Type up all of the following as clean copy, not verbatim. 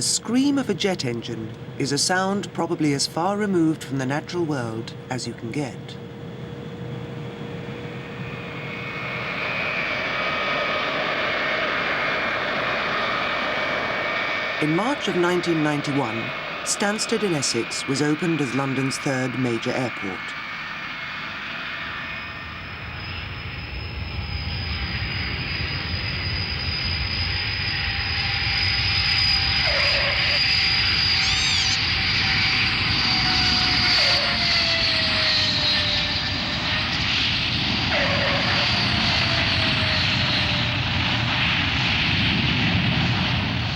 The scream of a jet engine is a sound probably as far removed from the natural world as you can get. In March of 1991, Stansted in Essex was opened as London's third major airport.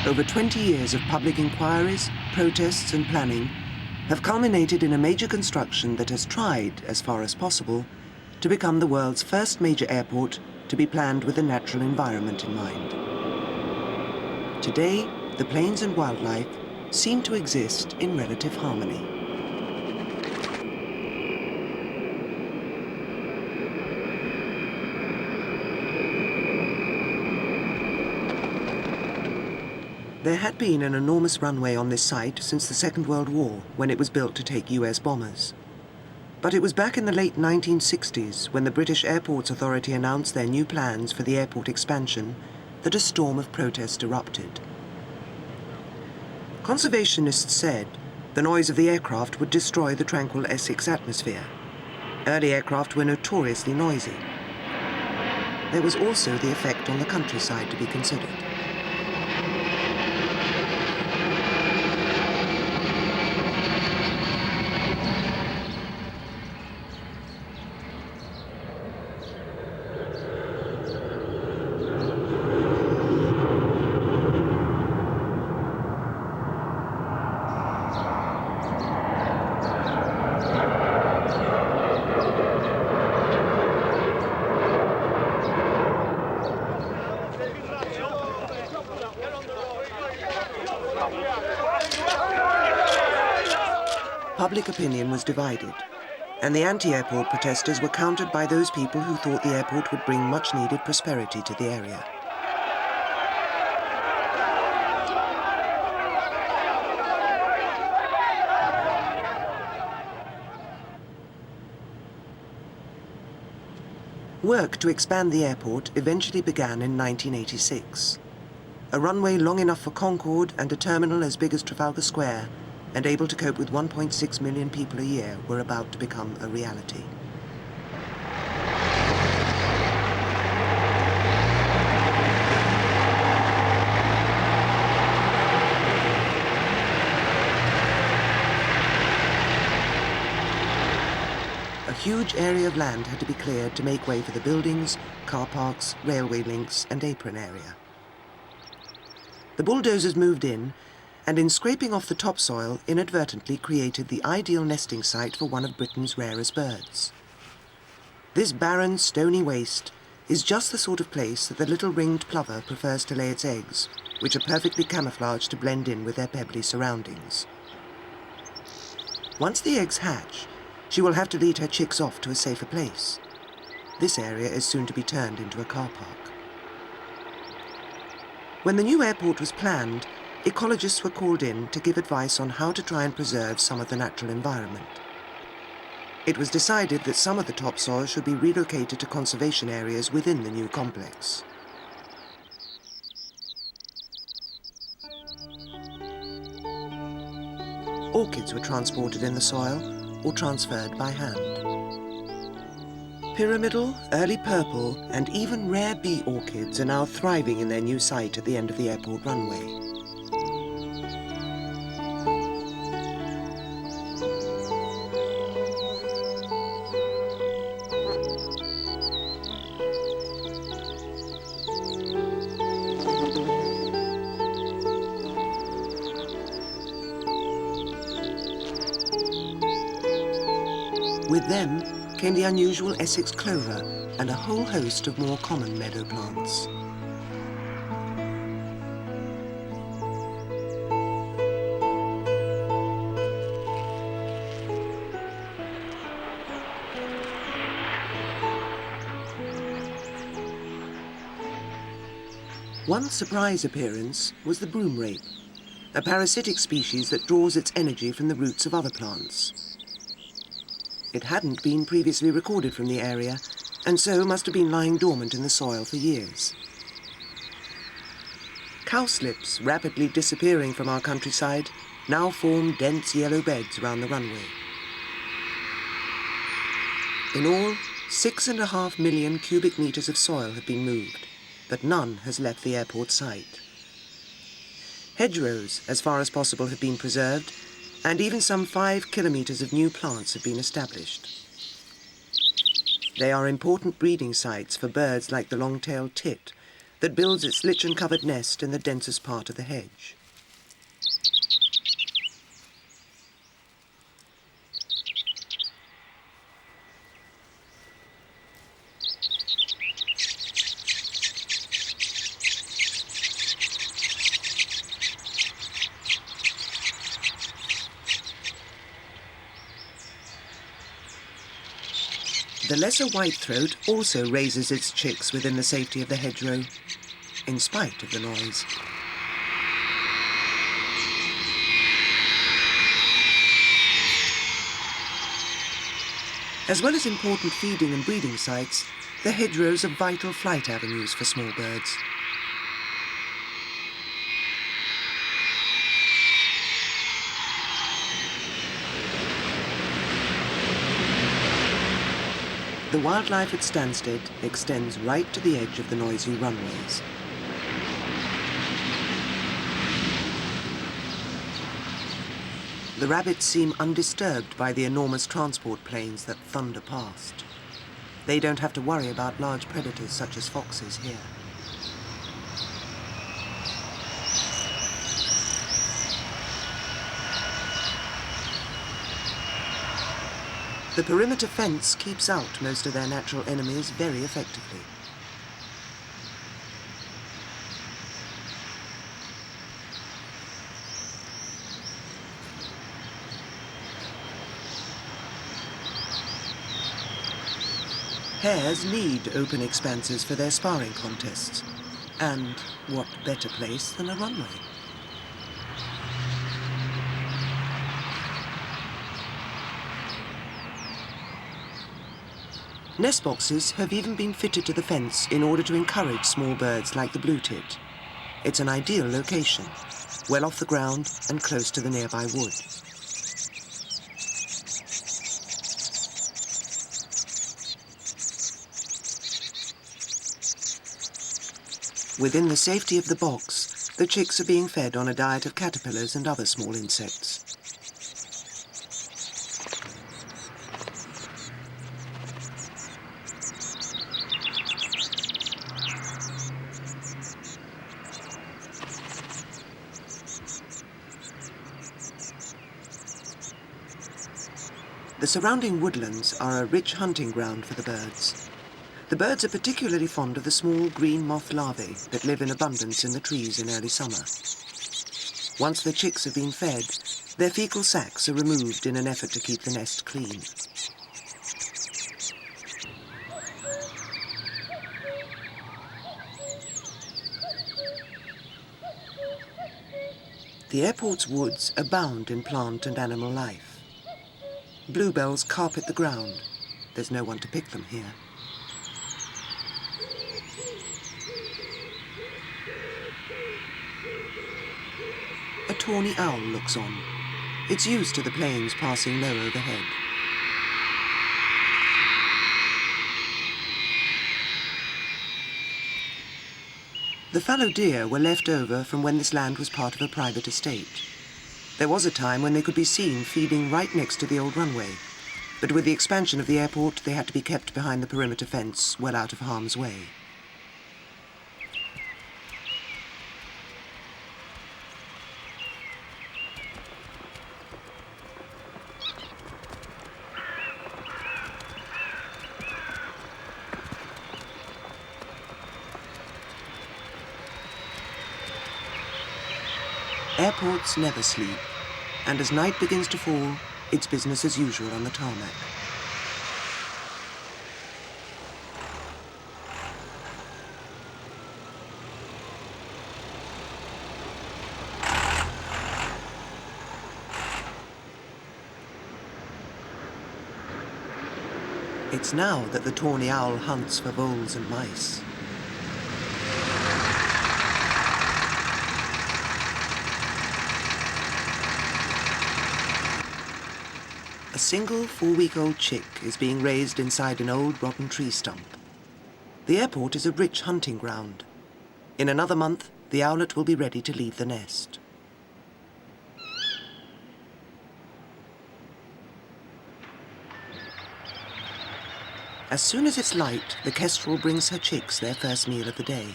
Over 20 years of public inquiries, protests and planning have culminated in a major construction that has tried, as far as possible, to become the world's first major airport to be planned with the natural environment in mind. Today, the plains and wildlife seem to exist in relative harmony. There had been an enormous runway on this site since the Second World War, when it was built to take US bombers. But it was back in the late 1960s, when the British Airports Authority announced their new plans for the airport expansion, that a storm of protest erupted. Conservationists said the noise of the aircraft would destroy the tranquil Essex atmosphere. Early aircraft were notoriously noisy. There was also the effect on the countryside to be considered. Public opinion was divided, and the anti-airport protesters were countered by those people who thought the airport would bring much-needed prosperity to the area. Work to expand the airport eventually began in 1986. A runway long enough for Concorde and a terminal as big as Trafalgar Square and able to cope with 1.6 million people a year were about to become a reality. A huge area of land had to be cleared to make way for the buildings, car parks, railway links and apron area. The bulldozers moved in, and in scraping off the topsoil, inadvertently created the ideal nesting site for one of Britain's rarest birds. This barren, stony waste is just the sort of place that the little ringed plover prefers to lay its eggs, which are perfectly camouflaged to blend in with their pebbly surroundings. Once the eggs hatch, she will have to lead her chicks off to a safer place. This area is soon to be turned into a car park. When the new airport was planned, ecologists were called in to give advice on how to try and preserve some of the natural environment. It was decided that some of the topsoil should be relocated to conservation areas within the new complex. Orchids were transported in the soil or transferred by hand. Pyramidal, early purple, and even rare bee orchids are now thriving in their new site at the end of the airport runway. With them came the unusual Essex clover and a whole host of more common meadow plants. One surprise appearance was the broom rape, a parasitic species that draws its energy from the roots of other plants. It hadn't been previously recorded from the area, and so must have been lying dormant in the soil for years. Cowslips, rapidly disappearing from our countryside, now form dense yellow beds around the runway. In all, 6.5 million cubic meters of soil have been moved, but none has left the airport site. Hedgerows, as far as possible, have been preserved, and even some 5 kilometers of new plants have been established. They are important breeding sites for birds like the long-tailed tit, that builds its lichen-covered nest in the densest part of the hedge. The lesser whitethroat also raises its chicks within the safety of the hedgerow, in spite of the noise. As well as important feeding and breeding sites, the hedgerows are vital flight avenues for small birds. The wildlife at Stansted extends right to the edge of the noisy runways. The rabbits seem undisturbed by the enormous transport planes that thunder past. They don't have to worry about large predators such as foxes here. The perimeter fence keeps out most of their natural enemies very effectively. Hares need open expanses for their sparring contests. And what better place than a runway? Nest boxes have even been fitted to the fence in order to encourage small birds like the blue tit. It's an ideal location, well off the ground and close to the nearby wood. Within the safety of the box, the chicks are being fed on a diet of caterpillars and other small insects. The surrounding woodlands are a rich hunting ground for the birds. The birds are particularly fond of the small green moth larvae that live in abundance in the trees in early summer. Once the chicks have been fed, their fecal sacs are removed in an effort to keep the nest clean. The airport's woods abound in plant and animal life. Bluebells carpet the ground. There's no one to pick them here. A tawny owl looks on. It's used to the planes passing low overhead. The fallow deer were left over from when this land was part of a private estate. There was a time when they could be seen feeding right next to the old runway, but with the expansion of the airport, they had to be kept behind the perimeter fence, well out of harm's way. Airports never sleep, and as night begins to fall, it's business as usual on the tarmac. It's now that the tawny owl hunts for voles and mice. A single 4-week-old chick is being raised inside an old rotten tree stump. The airport is a rich hunting ground. In another month, the owlet will be ready to leave the nest. As soon as it's light, the kestrel brings her chicks their first meal of the day.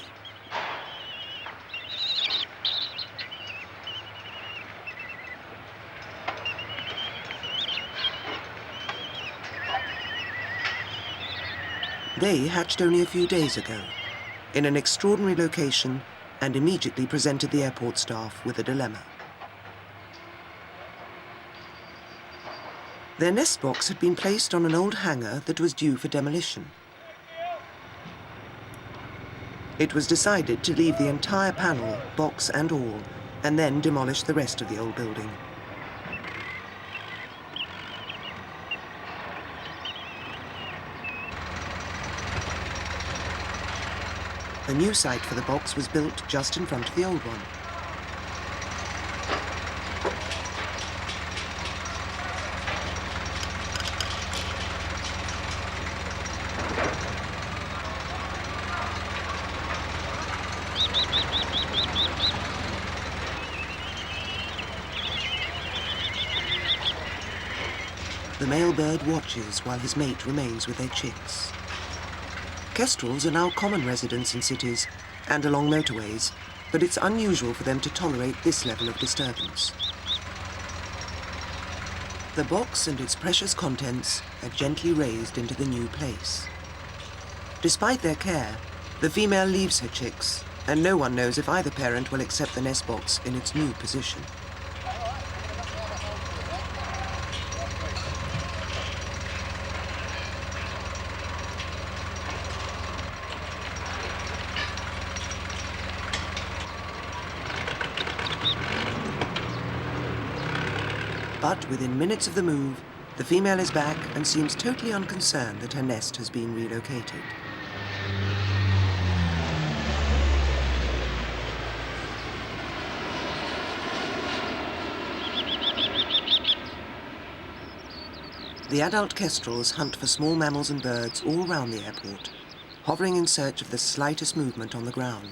They hatched only a few days ago, in an extraordinary location, and immediately presented the airport staff with a dilemma. Their nest box had been placed on an old hangar that was due for demolition. It was decided to leave the entire panel, box and all, and then demolish the rest of the old building. A new site for the box was built just in front of the old one. The male bird watches while his mate remains with their chicks. Kestrels are now common residents in cities and along motorways, but it's unusual for them to tolerate this level of disturbance. The box and its precious contents are gently raised into the new place. Despite their care, the female leaves her chicks, and no one knows if either parent will accept the nest box in its new position. But within minutes of the move, the female is back and seems totally unconcerned that her nest has been relocated. The adult kestrels hunt for small mammals and birds all round the airport, hovering in search of the slightest movement on the ground.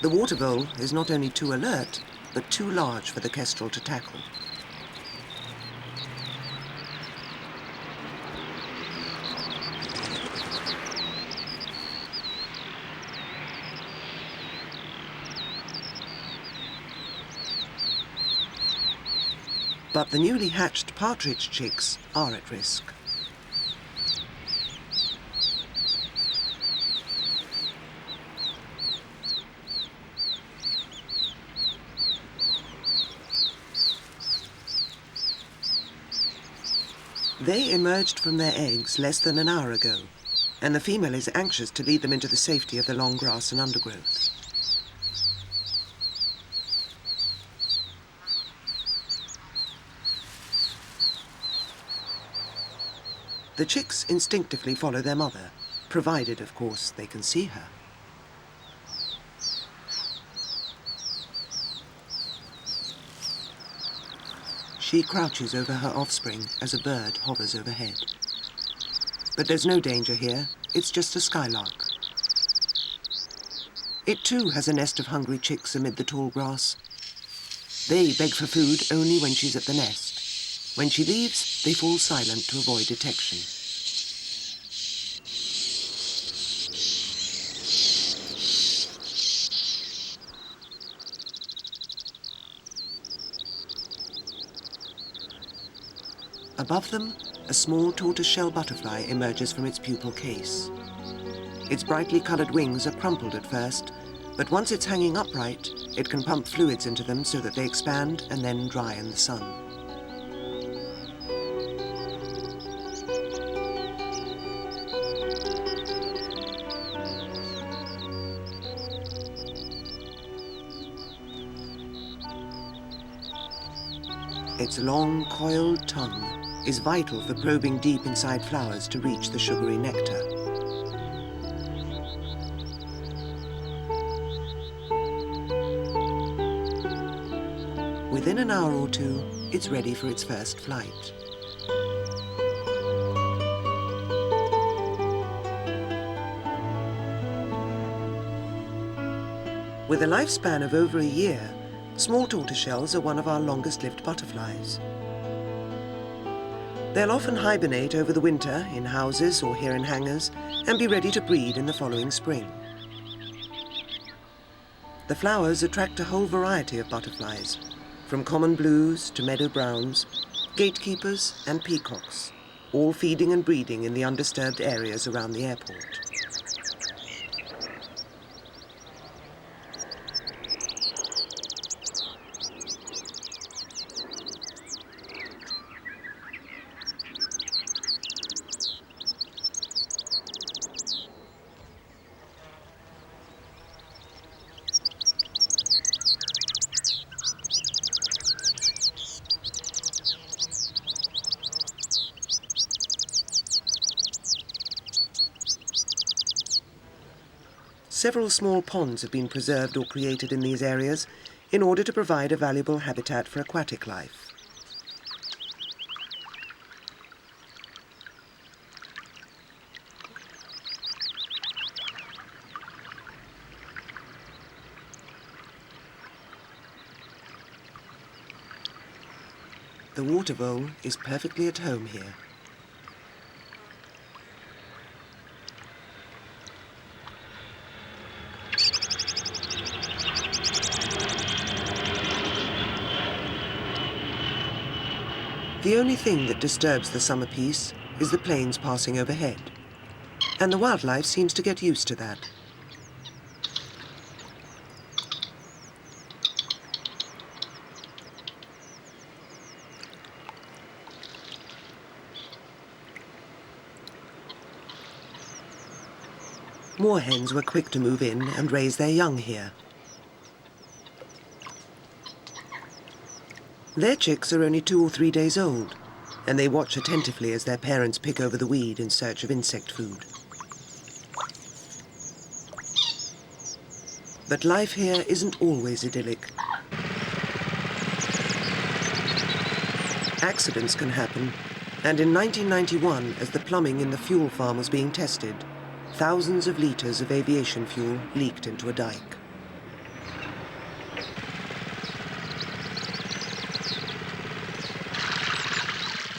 The water vole is not only too alert, but too large for the kestrel to tackle. But the newly hatched partridge chicks are at risk. They emerged from their eggs less than an hour ago, and the female is anxious to lead them into the safety of the long grass and undergrowth. The chicks instinctively follow their mother, provided, of course, they can see her. She crouches over her offspring as a bird hovers overhead. But there's no danger here, it's just a skylark. It too has a nest of hungry chicks amid the tall grass. They beg for food only when she's at the nest. When she leaves, they fall silent to avoid detection. Above them, a small tortoiseshell butterfly emerges from its pupal case. Its brightly coloured wings are crumpled at first, but once it's hanging upright, it can pump fluids into them so that they expand and then dry in the sun. Its long, coiled tongue is vital for probing deep inside flowers to reach the sugary nectar. Within an hour or two, it's ready for its first flight. With a lifespan of over a year, small tortoiseshells are one of our longest-lived butterflies. They'll often hibernate over the winter in houses or here in hangars and be ready to breed in the following spring. The flowers attract a whole variety of butterflies, from common blues to meadow browns, gatekeepers and peacocks, all feeding and breeding in the undisturbed areas around the airport. Several small ponds have been preserved or created in these areas in order to provide a valuable habitat for aquatic life. The water vole is perfectly at home here. The only thing that disturbs the summer peace is the planes passing overhead, and the wildlife seems to get used to that. Moorhens were quick to move in and raise their young here. Their chicks are only 2 or 3 days old, and they watch attentively as their parents pick over the weed in search of insect food. But life here isn't always idyllic. Accidents can happen, and in 1991, as the plumbing in the fuel farm was being tested, thousands of litres of aviation fuel leaked into a dike.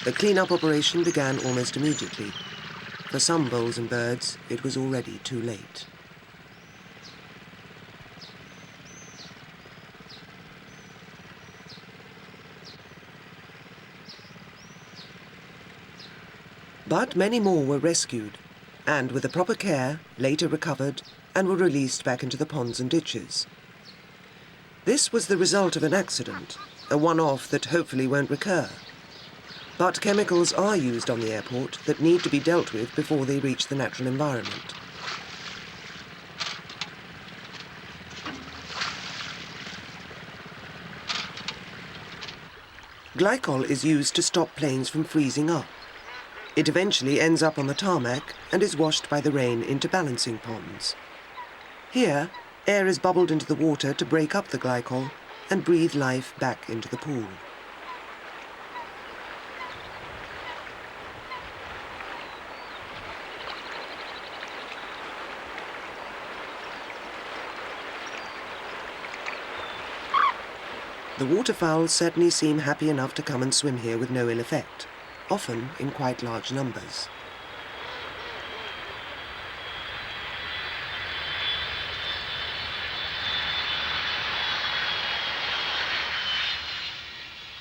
The clean-up operation began almost immediately. For some voles and birds, it was already too late. But many more were rescued, and with the proper care, later recovered and were released back into the ponds and ditches. This was the result of an accident, a one-off that hopefully won't recur. But chemicals are used on the airport that need to be dealt with before they reach the natural environment. Glycol is used to stop planes from freezing up. It eventually ends up on the tarmac and is washed by the rain into balancing ponds. Here, air is bubbled into the water to break up the glycol and breathe life back into the pool. The waterfowl certainly seem happy enough to come and swim here with no ill effect, often in quite large numbers.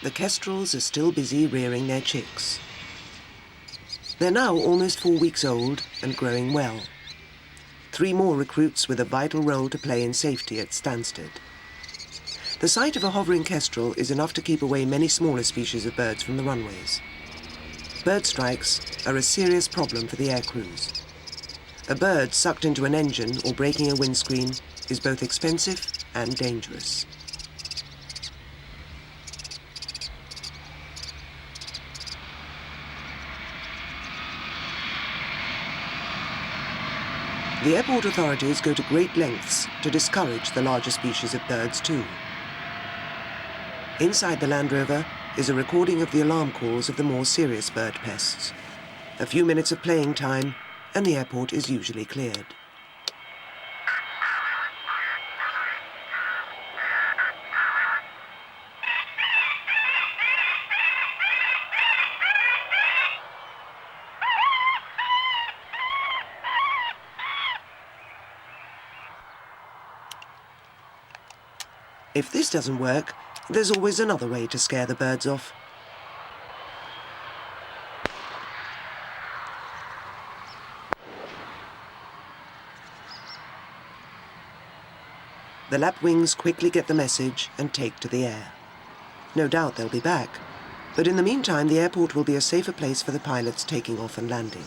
The kestrels are still busy rearing their chicks. They're now almost 4 weeks old and growing well. 3 more recruits with a vital role to play in safety at Stansted. The sight of a hovering kestrel is enough to keep away many smaller species of birds from the runways. Bird strikes are a serious problem for the air crews. A bird sucked into an engine or breaking a windscreen is both expensive and dangerous. The airport authorities go to great lengths to discourage the larger species of birds too. Inside the Land Rover is a recording of the alarm calls of the more serious bird pests. A few minutes of playing time and the airport is usually cleared. If this doesn't work, there's always another way to scare the birds off. The lapwings quickly get the message and take to the air. No doubt they'll be back, but in the meantime the airport will be a safer place for the pilots taking off and landing.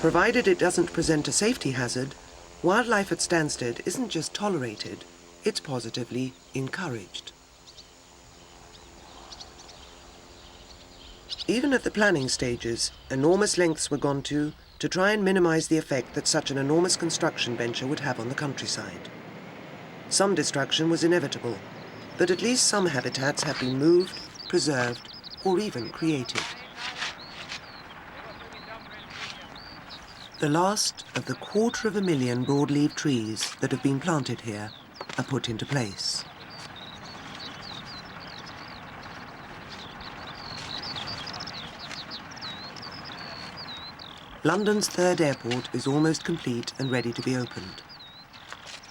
Provided it doesn't present a safety hazard, wildlife at Stansted isn't just tolerated, it's positively encouraged. Even at the planning stages, enormous lengths were gone to try and minimize the effect that such an enormous construction venture would have on the countryside. Some destruction was inevitable, but at least some habitats have been moved, preserved, or even created. The last of the 250,000 broadleaf trees that have been planted here are put into place. London's third airport is almost complete and ready to be opened.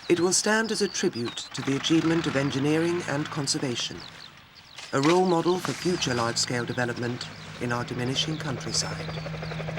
It will stand as a tribute to the achievement of engineering and conservation, a role model for future large-scale development in our diminishing countryside.